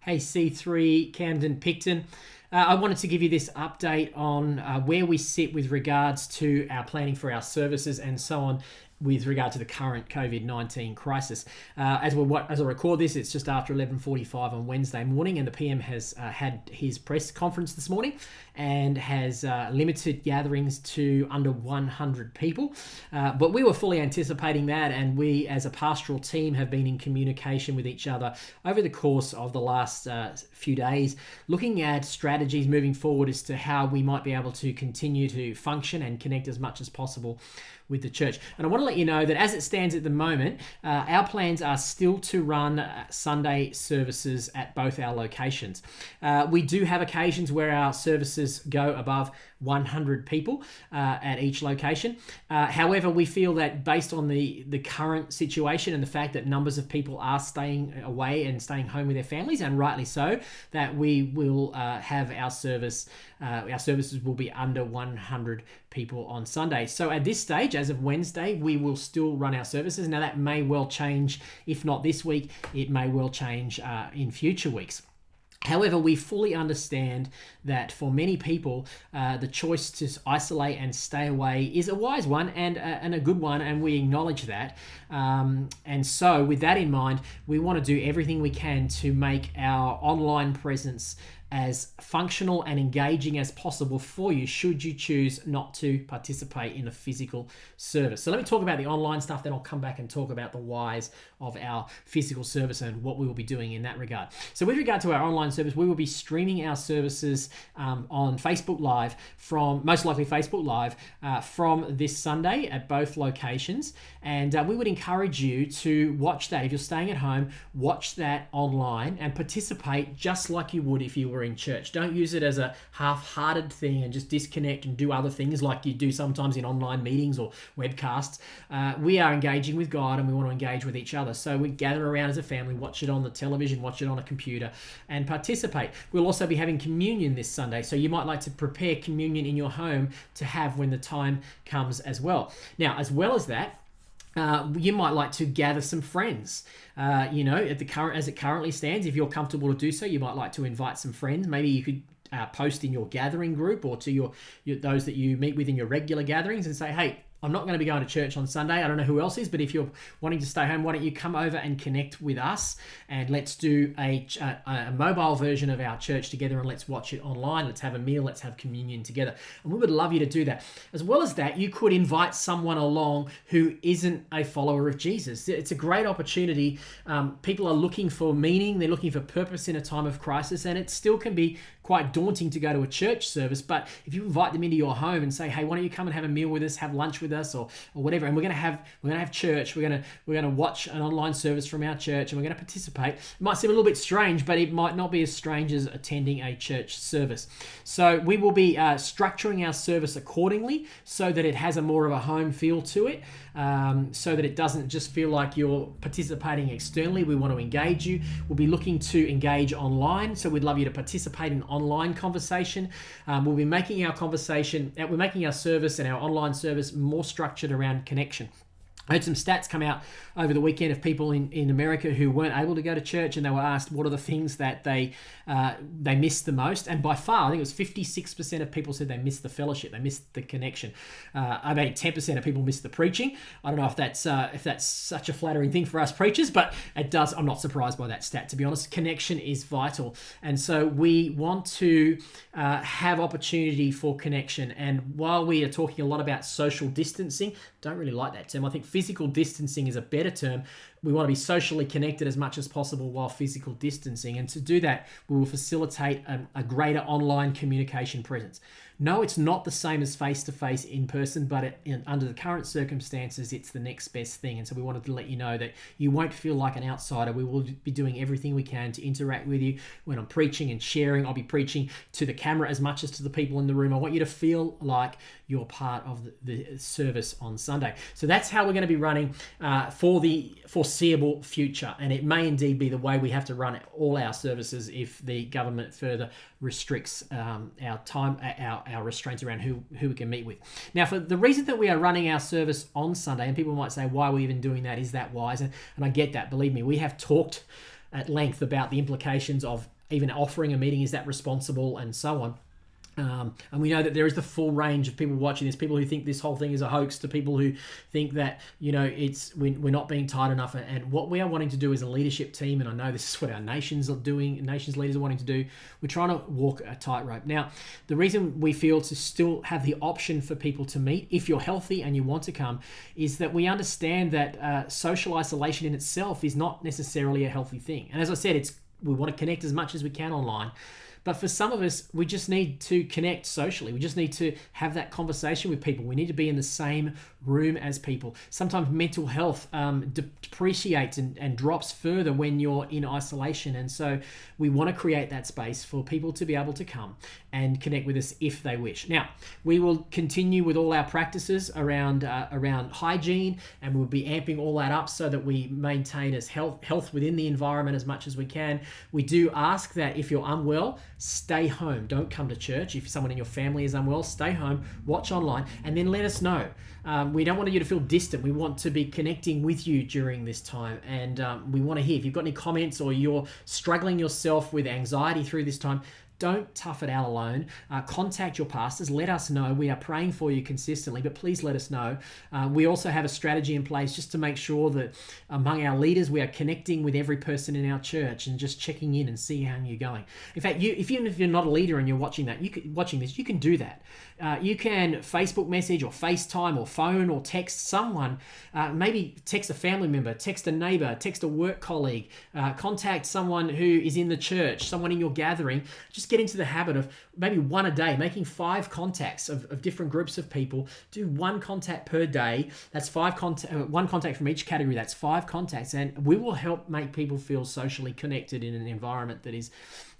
Hey, C3, Camden, Picton. I wanted to give you this update on where we sit with regards to our planning for our services and so on with regard to the current COVID-19 crisis. As I record this, it's just after 11:45 on Wednesday morning, and the PM has had his press conference this morning and has limited gatherings to under 100 people. But we were fully anticipating that, and we as a pastoral team have been in communication with each other over the course of the last few days, looking at strategies moving forward as to how we might be able to continue to function and connect as much as possible with the church. And I want to let you know that as it stands at the moment, our plans are still to run Sunday services at both our locations. We do have occasions where our services go above 100 people at each location. However, we feel that based on the current situation and the fact that numbers of people are staying away and staying home with their families, and rightly so, that we will have our services will be under 100 people on Sunday. So at this stage, as of Wednesday, we will still run our services. Now that may well change, if not this week, it may well change in future weeks. However, we fully understand that for many people, the choice to isolate and stay away is a wise one and a good one, and we acknowledge that. And so with that in mind, we want to do everything we can to make our online presence as functional and engaging as possible for you should you choose not to participate in a physical service. So let me talk about the online stuff, then I'll come back and talk about the whys of our physical service and what we will be doing in that regard. So with regard to our online service, we will be streaming our services on Facebook Live most likely Facebook Live from this Sunday at both locations. And we would encourage you to watch that. If you're staying at home, watch that online and participate just like you would if you were in church. Don't use it as a half-hearted thing and just disconnect and do other things like you do sometimes in online meetings or webcasts. We are engaging with God, and we want to engage with each other. So we gather around as a family, watch it on the television, watch it on a computer, and participate. We'll also be having communion this Sunday, so you might like to prepare communion in your home to have when the time comes as well. Now, as well as that, you might like to gather some friends. As it currently stands, if you're comfortable to do so, you might like to invite some friends. Maybe you could post in your gathering group or to those that you meet with in your regular gatherings and say, hey, I'm not going to be going to church on Sunday. I don't know who else is, but if you're wanting to stay home, why don't you come over and connect with us, and let's do a mobile version of our church together, and let's watch it online. Let's have a meal. Let's have communion together. And we would love you to do that. As well as that, you could invite someone along who isn't a follower of Jesus. It's a great opportunity. People are looking for meaning. They're looking for purpose in a time of crisis, and it still can be quite daunting to go to a church service. But if you invite them into your home and say, hey, why don't you come and have a meal with us, have lunch with us, or whatever, and we're going to have church, we're going to watch an online service from our church, and we're going to participate. It might seem a little bit strange, but it might not be as strange as attending a church service. So we will be structuring our service accordingly so that it has a more of a home feel to it, so that it doesn't just feel like you're participating externally. We want to engage you. We'll be looking to engage online, so we'd love you to participate in online conversation. We'll be making we're making our service and our online service more structured around connection. I heard some stats come out over the weekend of people in America who weren't able to go to church, and they were asked what are the things that they missed the most. And by far, I think it was 56% of people said they missed the fellowship, they missed the connection. About 10% of people missed the preaching. I don't know if that's such a flattering thing for us preachers, but it does. I'm not surprised by that stat, to be honest. Connection is vital, and so we want to have opportunity for connection. And while we are talking a lot about social distancing, don't really like that term. I think physical distancing is a better term. We want to be socially connected as much as possible while physical distancing. And to do that, we will facilitate a greater online communication presence. No, it's not the same as face-to-face in person, but under the current circumstances, it's the next best thing. And so we wanted to let you know that you won't feel like an outsider. We will be doing everything we can to interact with you. When I'm preaching and sharing, I'll be preaching to the camera as much as to the people in the room. I want you to feel like you're part of the service on Sunday. So that's how we're going to be running for the foreseeable future. And it may indeed be the way we have to run all our services if the government further restricts our time, our restraints around who we can meet with. Now, for the reason that we are running our service on Sunday, and people might say, why are we even doing that? Is that wise? And I get that. Believe me, we have talked at length about the implications of even offering a meeting. Is that responsible, and so on. And we know that there is the full range of people watching this, people who think this whole thing is a hoax, to people who think that, we're not being tight enough. And what we are wanting to do as a leadership team, and I know this is what our nations are doing, nations leaders are wanting to do, we're trying to walk a tightrope. Now, the reason we feel to still have the option for people to meet, if you're healthy and you want to come, is that we understand that social isolation in itself is not necessarily a healthy thing. And as I said, we want to connect as much as we can online. But for some of us, we just need to connect socially. We just need to have that conversation with people. We need to be in the same room as people. Sometimes mental health depreciates and drops further when you're in isolation. And so we want to create that space for people to be able to come and connect with us if they wish. Now, we will continue with all our practices around hygiene, and we'll be amping all that up so that we maintain as health within the environment as much as we can. We do ask that if you're unwell, stay home. Don't come to church. If someone in your family is unwell, stay home, watch online, and then let us know. We don't want you to feel distant. We want to be connecting with you during this time, and we want to hear if you've got any comments or you're struggling yourself with anxiety through this time. Don't tough it out alone. Contact your pastors. Let us know. We are praying for you consistently, but please let us know. We also have a strategy in place just to make sure that among our leaders, we are connecting with every person in our church and just checking in and see how you're going. In fact, even if you're not a leader and you're watching this, you can do that. You can Facebook message or FaceTime or phone or text someone. Maybe text a family member, text a neighbor, text a work colleague, contact someone who is in the church, someone in your gathering. Just get into the habit of maybe one a day, making 5 contacts of different groups of people. Do 1 contact per day. That's 1 contact from each category. That's 5 contacts. And we will help make people feel socially connected in an environment that is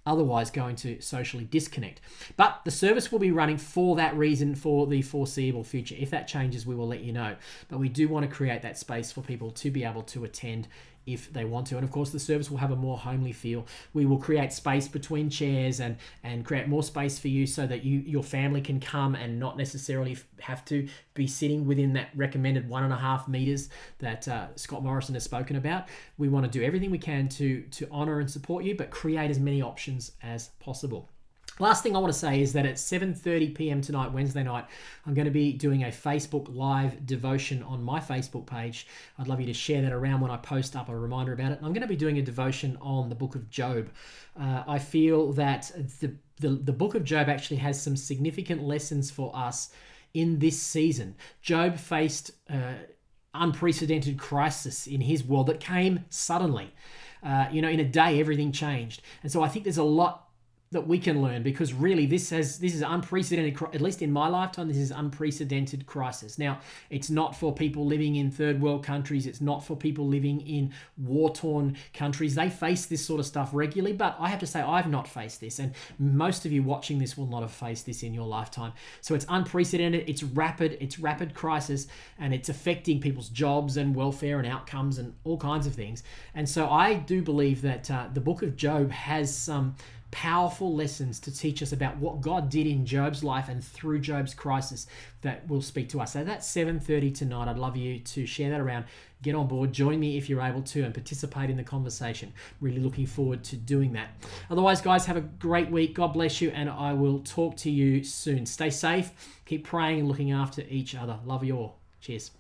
otherwise going to socially disconnect. But the service will be running for that reason for the foreseeable future. If that changes, we will let you know. But we do want to create that space for people to be able to attend if they want to. And of course, the service will have a more homely feel. We will create space between chairs and create more space for you so that your family can come and not necessarily have to be sitting within that recommended 1.5 meters that Scott Morrison has spoken about. We want to do everything we can to honor and support you, but create as many options as possible. Last thing I want to say is that at 7:30 p.m. tonight, Wednesday night, I'm going to be doing a Facebook Live devotion on my Facebook page. I'd love you to share that around when I post up a reminder about it. I'm going to be doing a devotion on the book of Job. I feel that the book of Job actually has some significant lessons for us in this season. Job faced unprecedented crisis in his world that came suddenly. In a day, everything changed. And so I think there's a lot that we can learn, because really this is unprecedented, at least in my lifetime, this is unprecedented crisis. Now, it's not for people living in third world countries. It's not for people living in war-torn countries. They face this sort of stuff regularly, but I have to say I've not faced this, and most of you watching this will not have faced this in your lifetime. So it's unprecedented, it's rapid crisis, and it's affecting people's jobs and welfare and outcomes and all kinds of things. And so I do believe that the book of Job has some powerful lessons to teach us about what God did in Job's life and through Job's crisis that will speak to us. So that's 7:30 tonight. I'd love you to share that around. Get on board, join me if you're able to, and participate in the conversation. Really looking forward to doing that. Otherwise, guys, have a great week. God bless you, and I will talk to you soon. Stay safe, keep praying and looking after each other. Love you all. Cheers.